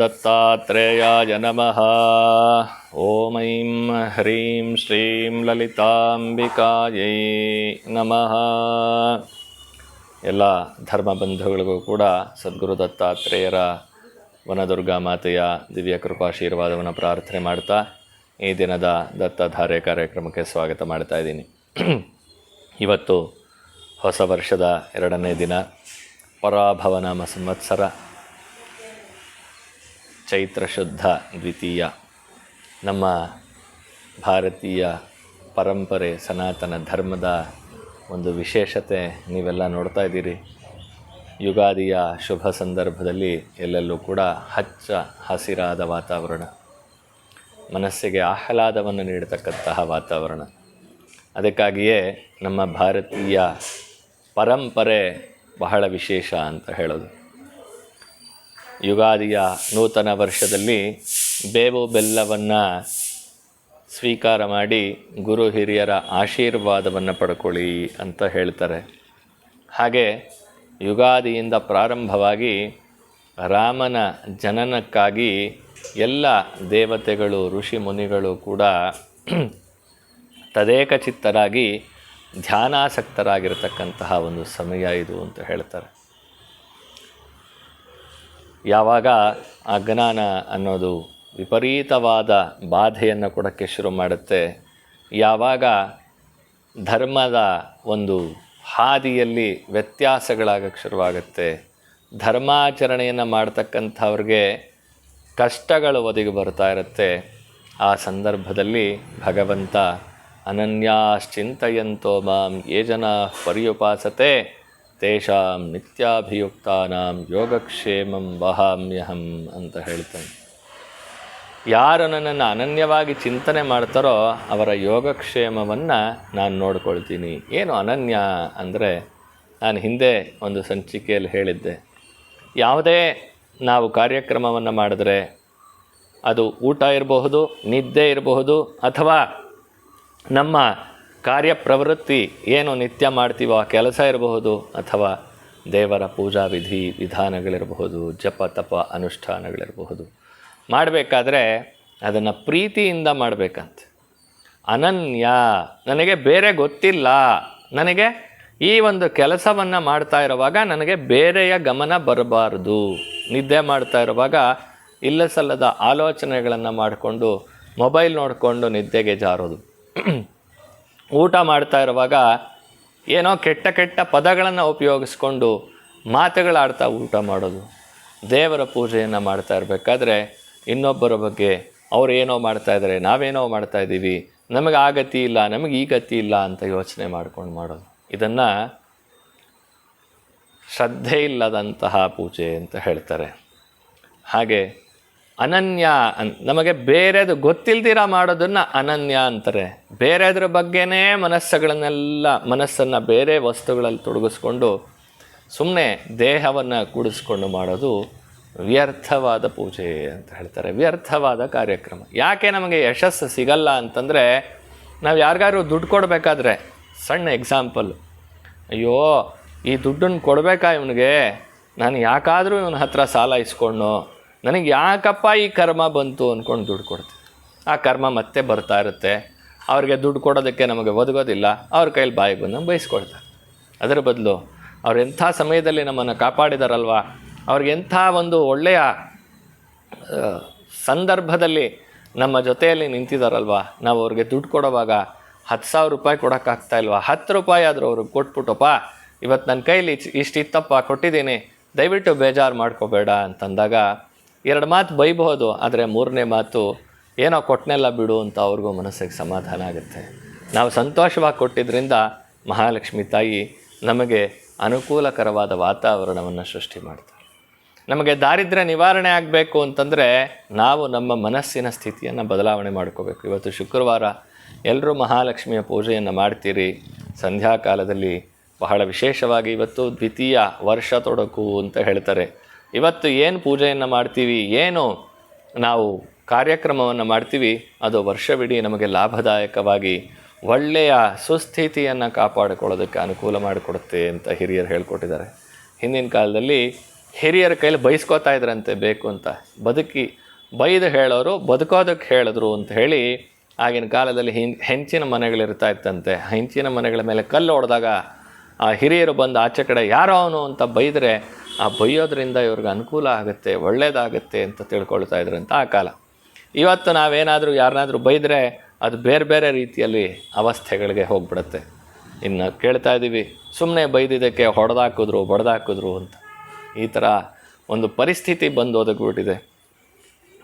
ದತ್ತಾತ್ರೇಯಾಯ ನಮಃ. ಓಂ ಐಂ ಹ್ರೀಂ ಶ್ರೀಂ ಲಲಿತಾಂಬಿಕಾಯೈ ನಮಃ. ಎಲ್ಲ ಧರ್ಮಬಂಧುಗಳಿಗೂ ಕೂಡ ಸದ್ಗುರು ದತ್ತಾತ್ರೇಯರ ವನದುರ್ಗಾ ಮಾತೆಯ ದಿವ್ಯ ಕೃಪಾಶೀರ್ವಾದವನ್ನು ಪ್ರಾರ್ಥನೆ ಮಾಡ್ತಾ ಈ ದಿನದ ದತ್ತಧಾರೆ ಕಾರ್ಯಕ್ರಮಕ್ಕೆ ಸ್ವಾಗತ ಮಾಡ್ತಾ ಇದ್ದೀನಿ. ಇವತ್ತು ಹೊಸ ವರ್ಷದ 2ನೇ ದಿನ, ಪರಾಭವನಾಮ ಸಂವತ್ಸರ, ಚೈತ್ರ ಶುದ್ಧ ದ್ವಿತೀಯ. ನಮ್ಮ ಭಾರತೀಯ ಪರಂಪರೆ, ಸನಾತನ ಧರ್ಮದ ಒಂದು ವಿಶೇಷತೆ ನೀವೆಲ್ಲ ನೋಡ್ತಾ ಇದ್ದೀರಿ. ಯುಗಾದಿಯ ಶುಭ ಸಂದರ್ಭದಲ್ಲಿ ಎಲ್ಲೆಲ್ಲೂ ಕೂಡ ಹಚ್ಚ ಹಸಿರಾದ ವಾತಾವರಣ, ಮನಸ್ಸಿಗೆ ಆಹ್ಲಾದವನ್ನು ನೀಡತಕ್ಕಂತಹ ವಾತಾವರಣ. ಅದಕ್ಕಾಗಿಯೇ ನಮ್ಮ ಭಾರತೀಯ ಪರಂಪರೆ ಬಹಳ ವಿಶೇಷ ಅಂತ ಹೇಳೋದು. ಯುಗಾದಿಯ ನೂತನ ವರ್ಷದಲ್ಲಿ ಬೇವು ಬೆಲ್ಲವನ್ನು ಸ್ವೀಕಾರ ಮಾಡಿ ಗುರು ಹಿರಿಯರ ಆಶೀರ್ವಾದವನ್ನು ಪಡ್ಕೊಳ್ಳಿ ಅಂತ ಹೇಳ್ತಾರೆ. ಹಾಗೆ ಯುಗಾದಿಯಿಂದ ಪ್ರಾರಂಭವಾಗಿ ರಾಮನ ಜನನಕ್ಕಾಗಿ ಎಲ್ಲ ದೇವತೆಗಳು, ಋಷಿ ಮುನಿಗಳು ಕೂಡ ತದೇಕಚಿತ್ತರಾಗಿ ಧ್ಯಾನಾಸಕ್ತರಾಗಿರತಕ್ಕಂತಹ ಒಂದು ಸಮಯ ಇದು ಅಂತ ಹೇಳ್ತಾರೆ. ಯಾವಾಗ ಅಜ್ಞಾನ ಅನ್ನೋದು ವಿಪರೀತವಾದ ಬಾಧೆಯನ್ನು ಕೊಡೋಕ್ಕೆ ಶುರು ಮಾಡುತ್ತೆ, ಯಾವಾಗ ಧರ್ಮದ ಒಂದು ಹಾದಿಯಲ್ಲಿ ವ್ಯತ್ಯಾಸಗಳಾಗಕ್ಕೆ ಶುರುವಾಗುತ್ತೆ, ಧರ್ಮಾಚರಣೆಯನ್ನು ಮಾಡ್ತಕ್ಕಂಥವ್ರಿಗೆ ಕಷ್ಟಗಳು ಒದಗಿ ಬರ್ತಾ ಇರುತ್ತೆ, ಆ ಸಂದರ್ಭದಲ್ಲಿ ಭಗವಂತ ಅನನ್ಯಾಶ್ಚಿಂತಯಂತೋ ಮಾಂ ಯೇ ಜನಾಃ ಪರ್ಯುಪಾಸತೆ ತೇಷಾಂ ನಿತ್ಯಾಭಿಯುಕ್ತಾನಾಂ ಯೋಗಕ್ಷೇಮಂ ವಹಾಮ್ಯಹಂ ಅಂತ ಹೇಳ್ತಾನೆ. ಯಾರು ನನ್ನನ್ನು ಅನನ್ಯವಾಗಿ ಚಿಂತನೆ ಮಾಡ್ತಾರೋ ಅವರ ಯೋಗಕ್ಷೇಮವನ್ನು ನಾನು ನೋಡ್ಕೊಳ್ತೀನಿ. ಏನು ಅನನ್ಯ ಅಂದರೆ, ನಾನು ಹಿಂದೆ ಒಂದು ಸಂಚಿಕೆಯಲ್ಲಿ ಹೇಳಿದ್ದೆ, ಯಾವುದೇ ನಾವು ಕಾರ್ಯಕ್ರಮವನ್ನು ಮಾಡಿದ್ರೆ ಅದು ಊಟ ಇರಬಹುದು, ನಿದ್ದೆ ಇರಬಹುದು, ಅಥವಾ ನಮ್ಮ ಕಾರ್ಯಪ್ರವೃತ್ತಿ ಏನು ನಿತ್ಯ ಮಾಡ್ತೀವೋ ಆ ಕೆಲಸ ಇರಬಹುದು, ಅಥವಾ ದೇವರ ಪೂಜಾ ವಿಧಾನಗಳಿರಬಹುದು, ಜಪ ತಪ ಅನುಷ್ಠಾನಗಳಿರಬಹುದು. ಮಾಡಬೇಕಾದ್ರೆ ಅದನ್ನು ಪ್ರೀತಿಯಿಂದ ಮಾಡಬೇಕಂತೆ. ಅನನ್ಯ, ನನಗೆ ಬೇರೆ ಗೊತ್ತಿಲ್ಲ, ನನಗೆ ಈ ಒಂದು ಕೆಲಸವನ್ನು ಮಾಡ್ತಾ ಇರುವಾಗ ನನಗೆ ಬೇರೆಯ ಗಮನ ಬರಬಾರ್ದು. ನಿದ್ದೆ ಮಾಡ್ತಾ ಇರುವಾಗ ಇಲ್ಲ ಸಲ್ಲದ ಆಲೋಚನೆಗಳನ್ನು ಮಾಡಿಕೊಂಡು ಮೊಬೈಲ್ ನೋಡಿಕೊಂಡು ನಿದ್ದೆಗೆ ಜಾರೋದು. ಊಟ ಮಾಡ್ತಾ ಇರುವಾಗ ಏನೋ ಕೆಟ್ಟ ಕೆಟ್ಟ ಪದಗಳನ್ನು ಉಪಯೋಗಿಸ್ಕೊಂಡು ಮಾತುಗಳಾಡ್ತಾ ಊಟ ಮಾಡೋದು. ದೇವರ ಪೂಜೆಯನ್ನು ಮಾಡ್ತಾ ಇರಬೇಕಾದ್ರೆ ಇನ್ನೊಬ್ಬರ ಬಗ್ಗೆ ಅವ್ರು ಏನೋ ಮಾಡ್ತಾಯಿದ್ದಾರೆ, ನಾವೇನೋ ಮಾಡ್ತಾಯಿದ್ದೀವಿ, ನಮಗೆ ಆ ಗತಿ ಇಲ್ಲ, ನಮಗೆ ಈ ಗತಿ ಇಲ್ಲ ಅಂತ ಯೋಚನೆ ಮಾಡ್ಕೊಂಡು ಮಾಡೋದು. ಇದನ್ನು ಶ್ರದ್ಧೆ ಇಲ್ಲದಂತಹ ಪೂಜೆ ಅಂತ ಹೇಳ್ತಾರೆ. ಹಾಗೆ ಅನನ್ಯ ನಮಗೆ ಬೇರೆದು ಗೊತ್ತಿಲ್ದಿರ ಮಾಡೋದನ್ನು ಅನನ್ಯ ಅಂತಾರೆ. ಬೇರೆದ್ರ ಬಗ್ಗೆನೇ ಮನಸ್ಸನ್ನು ಬೇರೆ ವಸ್ತುಗಳಲ್ಲಿ ತೊಡಗಿಸ್ಕೊಂಡು ಸುಮ್ಮನೆ ದೇಹವನ್ನು ಕೂಡಿಸ್ಕೊಂಡು ಮಾಡೋದು ವ್ಯರ್ಥವಾದ ಪೂಜೆ ಅಂತ ಹೇಳ್ತಾರೆ, ವ್ಯರ್ಥವಾದ ಕಾರ್ಯಕ್ರಮ. ಯಾಕೆ ನಮಗೆ ಯಶಸ್ಸು ಸಿಗಲ್ಲ ಅಂತಂದರೆ, ನಾವು ಯಾರಿಗಾದ್ರು ದುಡ್ಡು ಕೊಡಬೇಕಾದ್ರೆ, ಸಣ್ಣ ಎಕ್ಸಾಂಪಲ್, ಅಯ್ಯೋ ಈ ದುಡ್ಡನ್ನು ಕೊಡಬೇಕಾ ಇವನಿಗೆ, ನಾನು ಯಾಕಾದರೂ ಇವನ ಹತ್ರ ಸಾಲ ಇಸ್ಕೊಂಡು, ನನಗೆ ಯಾಕಪ್ಪ ಈ ಕರ್ಮ ಬಂತು ಅಂದ್ಕೊಂಡು ದುಡ್ಡು ಕೊಡ್ತೀವಿ. ಆ ಕರ್ಮ ಮತ್ತೆ ಬರ್ತಾ ಇರುತ್ತೆ. ಅವ್ರಿಗೆ ದುಡ್ಡು ಕೊಡೋದಕ್ಕೆ ನಮಗೆ ಒದಗೋದಿಲ್ಲ, ಅವ್ರ ಕೈಲಿ ಬಾಯಿಗೆ ಬಂದು ಬಯಸ್ಕೊಳ್ತಾರೆ. ಅದರ ಬದಲು ಅವ್ರು ಎಂಥ ಸಮಯದಲ್ಲಿ ನಮ್ಮನ್ನು ಕಾಪಾಡಿದಾರಲ್ವ, ಅವ್ರಿಗೆ ಎಂಥ ಒಂದು ಒಳ್ಳೆಯ ಸಂದರ್ಭದಲ್ಲಿ ನಮ್ಮ ಜೊತೆಯಲ್ಲಿ ನಿಂತಿದ್ದಾರಲ್ವ, ನಾವು ಅವ್ರಿಗೆ ದುಡ್ಡು ಕೊಡೋವಾಗ 10,000 ರೂಪಾಯಿ ಕೊಡೋಕ್ಕಾಗ್ತಾಯಿಲ್ವ, 10 ರೂಪಾಯಿ ಆದರೂ ಅವ್ರಿಗೆ ಕೊಟ್ಬಿಟ್ಟಪ್ಪ, ಇವತ್ತು ನನ್ನ ಕೈಲಿ ಇಷ್ಟಿತ್ತಪ್ಪ ಕೊಟ್ಟಿದ್ದೀನಿ, ದಯವಿಟ್ಟು ಬೇಜಾರು ಮಾಡ್ಕೋಬೇಡ ಅಂತಂದಾಗ 2 ಮಾತು ಬೈಬಹುದು. ಆದರೆ 3ನೇ ಮಾತು ಏನೋ ಕೊಟ್ಟನೆಲ್ಲ ಬಿಡು ಅಂತ ಅವ್ರಿಗೂ ಮನಸ್ಸಿಗೆ ಸಮಾಧಾನ ಆಗುತ್ತೆ. ನಾವು ಸಂತೋಷವಾಗಿ ಕೊಟ್ಟಿದ್ದರಿಂದ ಮಹಾಲಕ್ಷ್ಮಿ ತಾಯಿ ನಮಗೆ ಅನುಕೂಲಕರವಾದ ವಾತಾವರಣವನ್ನು ಸೃಷ್ಟಿ ಮಾಡ್ತಾರೆ. ನಮಗೆ ದಾರಿದ್ರ್ಯ ನಿವಾರಣೆ ಆಗಬೇಕು ಅಂತಂದರೆ ನಾವು ನಮ್ಮ ಮನಸ್ಸಿನ ಸ್ಥಿತಿಯನ್ನು ಬದಲಾವಣೆ ಮಾಡ್ಕೋಬೇಕು. ಇವತ್ತು ಶುಕ್ರವಾರ, ಎಲ್ಲರೂ ಮಹಾಲಕ್ಷ್ಮಿಯ ಪೂಜೆಯನ್ನು ಮಾಡ್ತೀರಿ. ಸಂಧ್ಯಾಕಾಲದಲ್ಲಿ ಬಹಳ ವಿಶೇಷವಾಗಿ ಇವತ್ತು ದ್ವಿತೀಯ ವರ್ಷ ತೊಡಕು ಅಂತ ಹೇಳ್ತಾರೆ. ಇವತ್ತು ಏನು ಪೂಜೆಯನ್ನು ಮಾಡ್ತೀವಿ, ಏನು ನಾವು ಕಾರ್ಯಕ್ರಮವನ್ನು ಮಾಡ್ತೀವಿ, ಅದು ವರ್ಷವಿಡೀ ನಮಗೆ ಲಾಭದಾಯಕವಾಗಿ ಒಳ್ಳೆಯ ಸುಸ್ಥಿತಿಯನ್ನು ಕಾಪಾಡಿಕೊಳ್ಳೋದಕ್ಕೆ ಅನುಕೂಲ ಮಾಡಿಕೊಡುತ್ತೆ ಅಂತ ಹಿರಿಯರು ಹೇಳ್ಕೊಟ್ಟಿದ್ದಾರೆ. ಹಿಂದಿನ ಕಾಲದಲ್ಲಿ ಹಿರಿಯರ ಕೈಲಿ ಬೈಸ್ಕೋತಾ ಇದ್ರಂತೆ ಬೇಕು ಅಂತ. ಬೈದು ಹೇಳೋರು ಬದುಕೋದಕ್ಕೆ ಹೇಳಿದ್ರು ಅಂತ ಹೇಳಿ ಆಗಿನ ಕಾಲದಲ್ಲಿ ಹೆಂಚಿನ ಮನೆಗಳಿರ್ತಾ ಇತ್ತಂತೆ. ಹೆಂಚಿನ ಮನೆಗಳ ಮೇಲೆ ಕಲ್ಲು ಹೊಡೆದಾಗ ಆ ಹಿರಿಯರು ಬಂದು ಆಚೆ ಕಡೆ ಯಾರೋ ಅವನು ಅಂತ ಬೈದರೆ ಆ ಬೈಯೋದ್ರಿಂದ ಇವ್ರಿಗೆ ಅನುಕೂಲ ಆಗುತ್ತೆ, ಒಳ್ಳೆಯದಾಗುತ್ತೆ ಅಂತ ತಿಳ್ಕೊಳ್ತಾ ಇದ್ರಂತ ಆ ಕಾಲ. ಇವತ್ತು ನಾವೇನಾದರೂ ಯಾರನ್ನಾದರೂ ಬೈದರೆ ಅದು ಬೇರೆ ಬೇರೆ ರೀತಿಯಲ್ಲಿ ಅವಸ್ಥೆಗಳಿಗೆ ಹೋಗ್ಬಿಡುತ್ತೆ. ಇನ್ನು ಕೇಳ್ತಾ ಇದ್ದೀವಿ ಸುಮ್ಮನೆ ಬೈದಿದ್ದಕ್ಕೆ ಹೊಡೆದಾಕಿದ್ರು ಬಡ್ದಾಕಿದ್ರು ಅಂತ. ಈ ಥರ ಒಂದು ಪರಿಸ್ಥಿತಿ ಬಂದು ಒದಗಿಬಿಟ್ಟಿದೆ.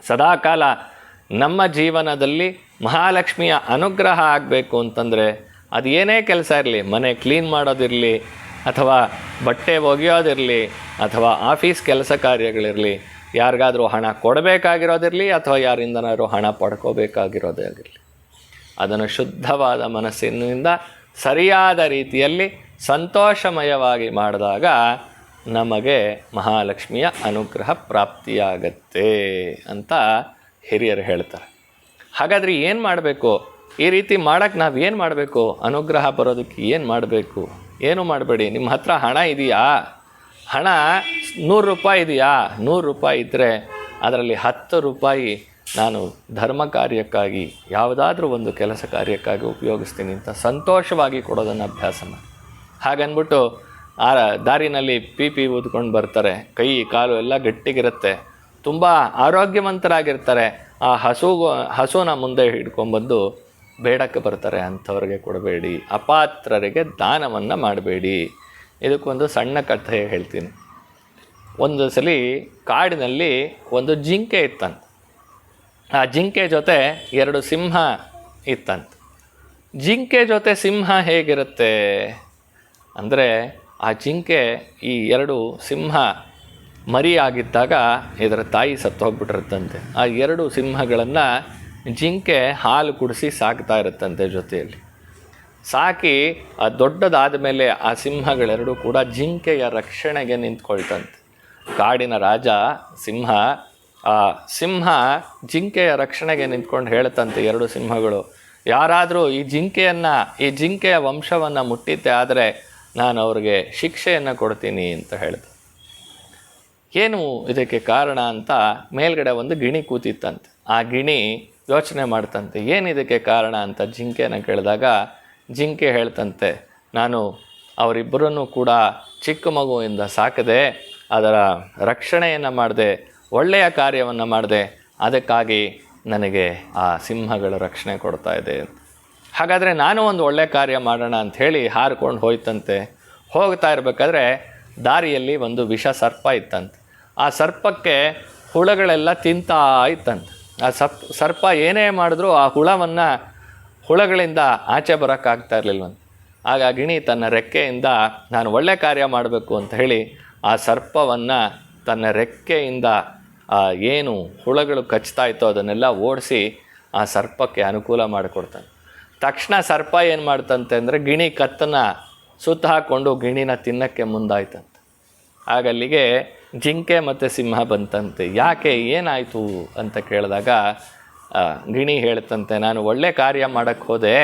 ಸದಾಕಾಲ ನಮ್ಮ ಜೀವನದಲ್ಲಿ ಮಹಾಲಕ್ಷ್ಮಿಯ ಅನುಗ್ರಹ ಆಗಬೇಕು ಅಂತಂದರೆ ಅದು ಏನೇ ಕೆಲಸ ಇರಲಿ, ಮನೆ ಕ್ಲೀನ್ ಮಾಡೋದಿರಲಿ ಅಥವಾ ಬಟ್ಟೆ ಒಗೆಯೋದಿರಲಿ ಅಥವಾ ಆಫೀಸ್ ಕೆಲಸ ಕಾರ್ಯಗಳಿರಲಿ, ಯಾರಿಗಾದರೂ ಹಣ ಕೊಡಬೇಕಾಗಿರೋದಿರಲಿ ಅಥವಾ ಯಾರಿಂದನಾದರೂ ಹಣ ಪಡ್ಕೋಬೇಕಾಗಿರೋದೇ ಆಗಿರಲಿ, ಅದನ್ನು ಶುದ್ಧವಾದ ಮನಸ್ಸಿನಿಂದ ಸರಿಯಾದ ರೀತಿಯಲ್ಲಿ ಸಂತೋಷಮಯವಾಗಿ ಮಾಡಿದಾಗ ನಮಗೆ ಮಹಾಲಕ್ಷ್ಮಿಯ ಅನುಗ್ರಹ ಪ್ರಾಪ್ತಿಯಾಗತ್ತೆ ಅಂತ ಹಿರಿಯರು ಹೇಳ್ತಾರೆ. ಹಾಗಾದರೆ ಏನು ಮಾಡಬೇಕು? ಈ ರೀತಿ ಮಾಡೋಕ್ಕೆ ನಾವು ಏನು ಮಾಡಬೇಕು? ಅನುಗ್ರಹ ಬರೋದಕ್ಕೆ ಏನು ಮಾಡಬೇಕು? ಏನೂ ಮಾಡಬೇಡಿ. ನಿಮ್ಮ ಹತ್ರ ಹಣ ಇದೆಯಾ? ಹಣ 100 ರೂಪಾಯಿ ಇದೆಯಾ? 100 ರೂಪಾಯಿ ಇದ್ದರೆ ಅದರಲ್ಲಿ 10 ರೂಪಾಯಿ ನಾನು ಧರ್ಮ ಕಾರ್ಯಕ್ಕಾಗಿ ಯಾವುದಾದ್ರೂ ಒಂದು ಕೆಲಸ ಕಾರ್ಯಕ್ಕಾಗಿ ಉಪಯೋಗಿಸ್ತೀನಿ ಅಂತ ಸಂತೋಷವಾಗಿ ಕೊಡೋದನ್ನು ಅಭ್ಯಾಸ ಮಾಡಿ. ಹಾಗನ್ಬಿಟ್ಟು ದಾರಿನಲ್ಲಿ ಪಿ ಊದ್ಕೊಂಡು ಬರ್ತಾರೆ, ಕೈ ಕಾಲು ಎಲ್ಲ ಗಟ್ಟಿಗಿರುತ್ತೆ, ತುಂಬ ಆರೋಗ್ಯವಂತರಾಗಿರ್ತಾರೆ. ಆ ಹಸುನ ಮುಂದೆ ಹಿಡ್ಕೊಂಡ್ಬಂದು ಬೇಡಕ್ಕೆ ಬರ್ತಾರೆ, ಅಂಥವ್ರಿಗೆ ಕೊಡಬೇಡಿ. ಅಪಾತ್ರರಿಗೆ ದಾನವನ್ನು ಮಾಡಬೇಡಿ. ಇದಕ್ಕೊಂದು ಸಣ್ಣ ಕಥೆ ಹೇಳ್ತೀನಿ. ಒಂದು ಸಲ ಕಾಡಿನಲ್ಲಿ ಒಂದು ಜಿಂಕೆ ಇತ್ತಂತೆ. ಆ ಜಿಂಕೆ ಜೊತೆ 2 ಸಿಂಹ ಇತ್ತಂತೆ. ಜಿಂಕೆ ಜೊತೆ ಸಿಂಹ ಹೇಗಿರುತ್ತೆ ಅಂದರೆ, ಆ ಜಿಂಕೆ ಈ 2 ಸಿಂಹ ಮರಿ ಆಗಿದ್ದಾಗ ಇದರ ತಾಯಿ ಸತ್ತು ಹೋಗ್ಬಿಟ್ಟಿರುತ್ತಂತೆ. ಆ 2 ಸಿಂಹಗಳನ್ನು ಜಿಂಕೆ ಹಾಲು ಕುಡಿಸಿ ಸಾಕ್ತಾ ಇರುತ್ತಂತೆ ಜೊತೆಯಲ್ಲಿ. ಸಾಕಿ ಆ ದೊಡ್ಡದಾದ ಮೇಲೆ ಆ ಸಿಂಹಗಳೆರಡೂ ಕೂಡ ಜಿಂಕೆಯ ರಕ್ಷಣೆಗೆ ನಿಂತ್ಕೊಳ್ತಂತೆ. ಕಾಡಿನ ರಾಜ ಸಿಂಹ ಜಿಂಕೆಯ ರಕ್ಷಣೆಗೆ ನಿಂತ್ಕೊಂಡು ಹೇಳ್ತಂತೆ 2 ಸಿಂಹಗಳು, ಯಾರಾದರೂ ಈ ಜಿಂಕೆಯ ವಂಶವನ್ನು ಮುಟ್ಟಿದ್ದೆ ಆದರೆ ನಾನು ಅವ್ರಿಗೆ ಶಿಕ್ಷೆಯನ್ನು ಕೊಡ್ತೀನಿ ಅಂತ ಹೇಳ್ದೆ. ಏನು ಇದಕ್ಕೆ ಕಾರಣ ಅಂತ ಮೇಲ್ಗಡೆ ಒಂದು ಗಿಣಿ ಕೂತಿತ್ತಂತೆ. ಆ ಗಿಣಿ ಯೋಚನೆ ಮಾಡ್ತಂತೆ ಏನಿದಕ್ಕೆ ಕಾರಣ ಅಂತ ಜಿಂಕೆನ ಕೇಳಿದಾಗ ಜಿಂಕೆ ಹೇಳ್ತಂತೆ, ನಾನು ಅವರಿಬ್ಬರನ್ನು ಕೂಡ ಚಿಕ್ಕ ಮಗುವಿಂದ ಸಾಕದೆ, ಅದರ ರಕ್ಷಣೆಯನ್ನು ಮಾಡಿದೆ, ಒಳ್ಳೆಯ ಕಾರ್ಯವನ್ನು ಮಾಡಿದೆ, ಅದಕ್ಕಾಗಿ ನನಗೆ ಆ ಸಿಂಹಗಳ ರಕ್ಷಣೆ ಕೊಡ್ತಾ ಇದೆ. ಹಾಗಾದರೆ ನಾನು ಒಂದು ಒಳ್ಳೆಯ ಕಾರ್ಯ ಮಾಡೋಣ ಅಂಥೇಳಿ ಹಾರಿಕೊಂಡು ಹೋಯ್ತಂತೆ. ಹೋಗ್ತಾ ಇರಬೇಕಾದ್ರೆ ದಾರಿಯಲ್ಲಿ ಒಂದು ವಿಷ ಸರ್ಪ ಇತ್ತಂತೆ. ಆ ಸರ್ಪಕ್ಕೆ ಹುಳಗಳೆಲ್ಲ ತಿಂತಾ ಇತ್ತಂತೆ. ಆ ಸರ್ಪ ಏನೇ ಮಾಡಿದ್ರೂ ಆ ಹುಳಗಳಿಂದ ಆಚೆ ಬರೋಕ್ಕಾಗ್ತಾ ಇರಲಿಲ್ವಂತೆ. ಆಗ ಗಿಣಿ ತನ್ನ ರೆಕ್ಕೆಯಿಂದ ನಾನು ಒಳ್ಳೆ ಕಾರ್ಯ ಮಾಡಬೇಕು ಅಂತ ಹೇಳಿ ಆ ಸರ್ಪವನ್ನು ತನ್ನ ರೆಕ್ಕೆಯಿಂದ ಏನು ಹುಳಗಳು ಕಚ್ತಾ ಇತ್ತೋ ಅದನ್ನೆಲ್ಲ ಓಡಿಸಿ ಆ ಸರ್ಪಕ್ಕೆ ಅನುಕೂಲ ಮಾಡಿಕೊಡ್ತಾನೆ. ತಕ್ಷಣ ಸರ್ಪ ಏನು ಮಾಡ್ತಂತೆ ಅಂದರೆ ಗಿಣಿ ಕತ್ತನ್ನು ಸುತ್ತ ಹಾಕ್ಕೊಂಡು ಗಿಣಿನ ತಿನ್ನಕ್ಕೆ ಮುಂದಾಯ್ತಂತೆ. ಆಗ ಅಲ್ಲಿಗೆ ಜಿಂಕೆ ಮತ್ತು ಸಿಂಹ ಬಂತಂತೆ. ಯಾಕೆ ಏನಾಯಿತು ಅಂತ ಕೇಳಿದಾಗ ಗಿಣಿ ಹೇಳ್ತಂತೆ, ನಾನು ಒಳ್ಳೆ ಕಾರ್ಯ ಮಾಡೋಕ್ಕೆ ಹೋದೆ,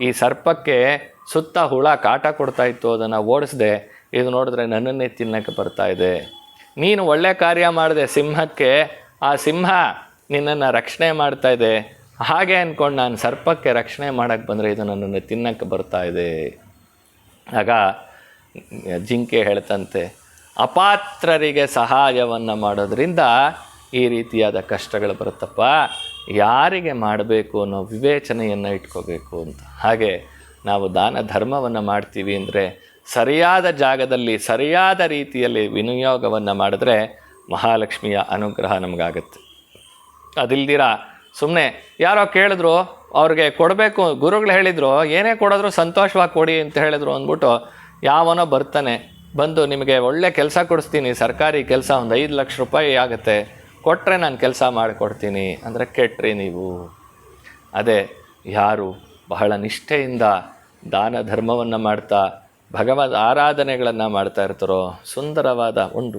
ಈ ಸರ್ಪಕ್ಕೆ ಸುತ್ತ ಹುಳ ಕಾಟ ಕೊಡ್ತಾಯಿತ್ತು, ಅದನ್ನು ಓಡಿಸ್ದೆ, ಇದು ನೋಡಿದ್ರೆ ನನ್ನನ್ನೇ ತಿನ್ನಕ್ಕೆ ಬರ್ತಾಯಿದೆ. ನೀನು ಒಳ್ಳೆ ಕಾರ್ಯ ಮಾಡಿದೆ ಸಿಂಹಕ್ಕೆ, ಆ ಸಿಂಹ ನಿನ್ನನ್ನು ರಕ್ಷಣೆ ಮಾಡ್ತಾಯಿದೆ, ಹಾಗೆ ಅಂದ್ಕೊಂಡು ನಾನು ಸರ್ಪಕ್ಕೆ ರಕ್ಷಣೆ ಮಾಡೋಕ್ಕೆ ಬಂದರೆ ಇದು ನನ್ನನ್ನು ತಿನ್ನಕ್ಕೆ ಬರ್ತಾಯಿದೆ. ಆಗ ಜಿಂಕೆ ಹೇಳ್ತಂತೆ, ಅಪಾತ್ರರಿಗೆ ಸಹಾಯವನ್ನು ಮಾಡೋದ್ರಿಂದ ಈ ರೀತಿಯಾದ ಕಷ್ಟಗಳು ಬರುತ್ತಪ್ಪ, ಯಾರಿಗೆ ಮಾಡಬೇಕು ಅನ್ನೋ ವಿವೇಚನೆಯನ್ನು ಇಟ್ಕೋಬೇಕು ಅಂತ. ಹಾಗೆ ನಾವು ದಾನ ಧರ್ಮವನ್ನು ಮಾಡ್ತೀವಿ ಅಂದರೆ ಸರಿಯಾದ ಜಾಗದಲ್ಲಿ ಸರಿಯಾದ ರೀತಿಯಲ್ಲಿ ವಿನಿಯೋಗವನ್ನು ಮಾಡಿದ್ರೆ ಮಹಾಲಕ್ಷ್ಮಿಯ ಅನುಗ್ರಹ ನಮಗಾಗುತ್ತೆ. ಅದಿಲ್ದಿರ ಸುಮ್ಮನೆ ಯಾರೋ ಕೇಳಿದ್ರು ಅವ್ರಿಗೆ ಕೊಡಬೇಕು, ಗುರುಗಳು ಹೇಳಿದರು ಏನೇ ಕೊಡಿದ್ರು ಸಂತೋಷವಾಗಿ ಕೊಡಿ ಅಂತ ಹೇಳಿದ್ರು ಅಂದ್ಬಿಟ್ಟು ಯಾವನೋ ಬರ್ತಾನೆ, ಬಂದು ನಿಮಗೆ ಒಳ್ಳೆ ಕೆಲಸ ಕೊಡಿಸ್ತೀನಿ, ಸರ್ಕಾರಿ ಕೆಲಸ ಒಂದು 5 ಲಕ್ಷ ರೂಪಾಯಿ ಆಗುತ್ತೆ, ಕೊಟ್ಟರೆ ನಾನು ಕೆಲಸ ಮಾಡಿಕೊಡ್ತೀನಿ ಅಂದರೆ ಕೆಟ್ರಿ ನೀವು. ಅದೇ ಯಾರು ಬಹಳ ನಿಷ್ಠೆಯಿಂದ ದಾನ ಧರ್ಮವನ್ನು ಮಾಡ್ತಾ ಭಗವದ್ ಆರಾಧನೆಗಳನ್ನು ಮಾಡ್ತಾ ಇರ್ತಾರೋ, ಸುಂದರವಾದ ಒಂದು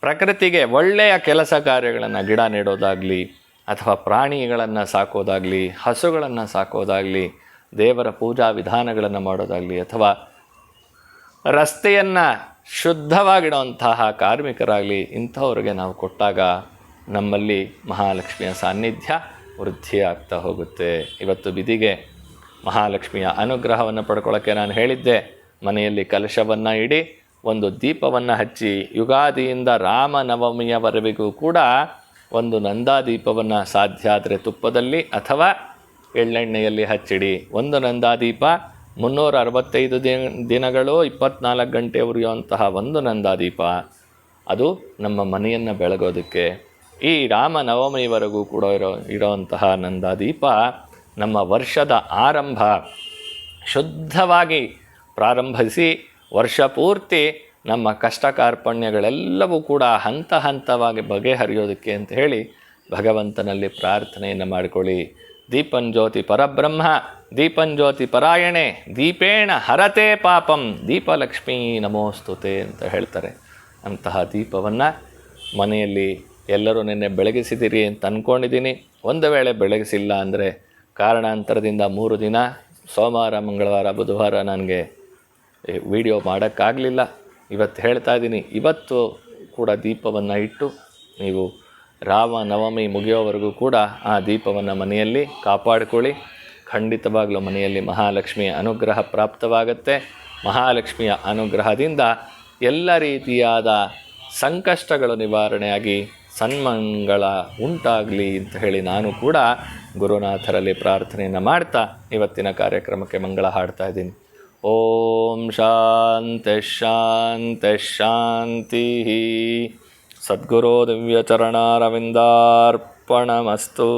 ಪ್ರಕೃತಿಗೆ ಒಳ್ಳೆಯ ಕೆಲಸ ಕಾರ್ಯಗಳನ್ನು, ಗಿಡ ನೆಡೋದಾಗಲಿ ಅಥವಾ ಪ್ರಾಣಿಗಳನ್ನು ಸಾಕೋದಾಗಲಿ, ಹಸುಗಳನ್ನು ಸಾಕೋದಾಗಲಿ, ದೇವರ ಪೂಜಾ ವಿಧಾನಗಳನ್ನು ಮಾಡೋದಾಗಲಿ, ಅಥವಾ ರಸ್ತೆಯನ್ನು ಶುದ್ಧವಾಗಿಡುವಂತಹ ಕಾರ್ಮಿಕರಾಗಲಿ ಇಂಥವ್ರಿಗೆ ನಾವು ಕೊಟ್ಟಾಗ ನಮ್ಮಲ್ಲಿ ಮಹಾಲಕ್ಷ್ಮಿಯ ಸಾನ್ನಿಧ್ಯ ವೃದ್ಧಿಯಾಗ್ತಾ ಹೋಗುತ್ತೆ. ಇವತ್ತು ಬಿದಿಗೆ ಮಹಾಲಕ್ಷ್ಮಿಯ ಅನುಗ್ರಹವನ್ನು ಪಡ್ಕೊಳ್ಳೋಕ್ಕೆ ನಾನು ಹೇಳಿದ್ದೆ, ಮನೆಯಲ್ಲಿ ಕಲಶವನ್ನು ಇಡಿ, ಒಂದು ದೀಪವನ್ನು ಹಚ್ಚಿ, ಯುಗಾದಿಯಿಂದ ರಾಮನವಮಿಯವರೆಗೂ ಕೂಡ ಒಂದು ನಂದಾದೀಪವನ್ನು ಸಾಧ್ಯ ಆದರೆ ತುಪ್ಪದಲ್ಲಿ ಅಥವಾ ಎಳ್ಳೆಣ್ಣೆಯಲ್ಲಿ ಹಚ್ಚಿಡಿ. ಒಂದು ನಂದಾದೀಪ 365 ದಿನಗಳು 24 ಗಂಟೆ ಉರಿಯುವಂತಹ ಒಂದು ನಂದಾದೀಪ, ಅದು ನಮ್ಮ ಮನೆಯನ್ನು ಬೆಳಗೋದಕ್ಕೆ. ಈ ರಾಮನವಮಿವರೆಗೂ ಕೂಡ ಇರೋವಂತಹ ನಂದಾದೀಪ ನಮ್ಮ ವರ್ಷದ ಆರಂಭ ಶುದ್ಧವಾಗಿ ಪ್ರಾರಂಭಿಸಿ ವರ್ಷ ಪೂರ್ತಿ ನಮ್ಮ ಕಷ್ಟ ಕಾರ್ಪಣ್ಯಗಳೆಲ್ಲವೂ ಕೂಡ ಹಂತ ಹಂತವಾಗಿ ಬಗೆಹರಿಯೋದಕ್ಕೆ ಅಂತ ಹೇಳಿ ಭಗವಂತನಲ್ಲಿ ಪ್ರಾರ್ಥನೆಯನ್ನು ಮಾಡಿಕೊಳ್ಳಿ. ದೀಪಂಜ್ಯೋತಿ ಪರಬ್ರಹ್ಮ ದೀಪಂಜ್ಯೋತಿ ಪರಾಯಣೆ ದೀಪೇಣ ಹರತೆ ಪಾಪಂ ದೀಪಲಕ್ಷ್ಮೀ ನಮೋಸ್ತುತೆ ಅಂತ ಹೇಳ್ತಾರೆ. ಅಂತಹ ದೀಪವನ್ನು ಮನೆಯಲ್ಲಿ ಎಲ್ಲರೂ ನಿನ್ನೆ ಬೆಳಗಿಸಿದಿರಿ ಅಂತ ಅಂದ್ಕೊಂಡಿದ್ದೀನಿ. ಒಂದು ವೇಳೆ ಬೆಳಗಿಸಿಲ್ಲ ಅಂದರೆ ಕಾರಣಾಂತರದಿಂದ 3 ದಿನ ಸೋಮವಾರ, ಮಂಗಳವಾರ, ಬುಧವಾರ ನನಗೆ ವಿಡಿಯೋ ಮಾಡೋಕ್ಕಾಗಲಿಲ್ಲ. ಇವತ್ತು ಹೇಳ್ತಾ ಇದ್ದೀನಿ, ಇವತ್ತು ಕೂಡ ದೀಪವನ್ನು ಇಟ್ಟು ನೀವು ರಾಮನವಮಿ ಮುಗಿಯೋವರೆಗೂ ಕೂಡ ಆ ದೀಪವನ್ನು ಮನೆಯಲ್ಲಿ ಕಾಪಾಡಿಕೊಳ್ಳಿ. ಖಂಡಿತವಾಗಲೂ ಮನೆಯಲ್ಲಿ ಮಹಾಲಕ್ಷ್ಮಿಯ ಅನುಗ್ರಹ ಪ್ರಾಪ್ತವಾಗುತ್ತೆ. ಮಹಾಲಕ್ಷ್ಮಿಯ ಅನುಗ್ರಹದಿಂದ ಎಲ್ಲ ರೀತಿಯಾದ ಸಂಕಷ್ಟಗಳು ನಿವಾರಣೆಯಾಗಿ ಸನ್ಮಂಗಳ ಉಂಟಾಗಲಿ ಅಂತ ಹೇಳಿ ನಾನು ಕೂಡ ಗುರುನಾಥರಲ್ಲಿ ಪ್ರಾರ್ಥನೆಯನ್ನು ಮಾಡ್ತಾ ಇವತ್ತಿನ ಕಾರ್ಯಕ್ರಮಕ್ಕೆ ಮಂಗಳ ಹಾಡ್ತಾ ಇದ್ದೀನಿ. ಓಂ ಶಾಂತಿ ಶಾಂತಿ ಶಾಂತಿ. ಸದ್ಗುರೋ ದಿವ್ಯಚರಣಾರವಿಂದಾರ್ಪಣಮಸ್ತು.